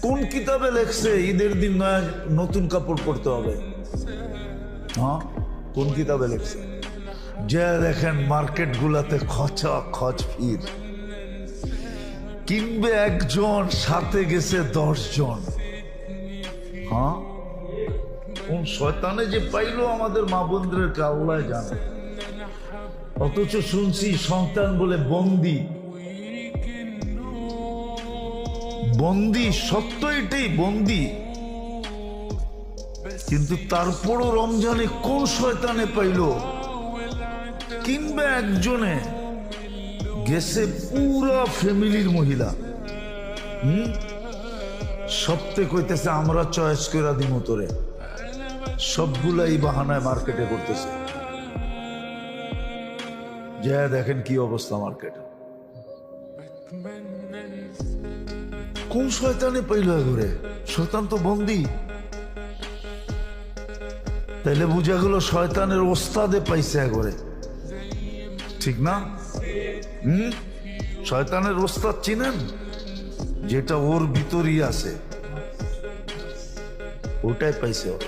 কোন কিতাবে লেখছে ঈদের দিন নতুন কাপড় পরতে হবে? হ্যাঁ, কোন কিতাবে লেখছে? যে দেখেন মার্কেট গুলাতে খচা খচ ভিড়, কিনবে একজন, সাথে গেছে 10 জন। হ্যাঁ, কোন শয়তানে যে পাইলো আমাদের মা বোনদেরকে আল্লাহ জানে। অথচ শুনছি সন্তান বলে বন্দি। বন্দি, সত্য এটাই, বন্দি। কিন্তু তারপরও রমজানে কোন শয়তানে পাইলো, কিংবা একজনে গেছে পুরা ফ্যামিলির মহিলা। সপ্তাহে কইতেছে আমরা চয়েস করে দিব তোরে, সবগুলাই বাহানায় মার্কেটে করতেছে। যা দেখেন কি অবস্থা মার্কেটে। কোন শয়তানে পাইল ঘুরে? শয়তান তো বন্দি। তাইলে বুঝা গেল শয়তানের ওস্তাদে পাইছে ঘরে, ঠিক না? শয়তানের ওস্তাদ চিনেন? যেটা ওর ভিতরই আছে, ওটাই পাইছে ওর।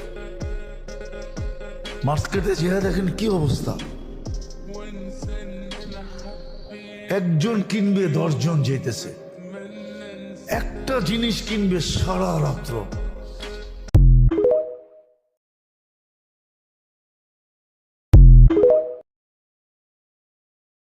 মার্কেটে যে দেখেন কি অবস্থা। একজন কিনবে 10 জন যেতেছে, একটা জিনিস কিনবে সারা রাত্র।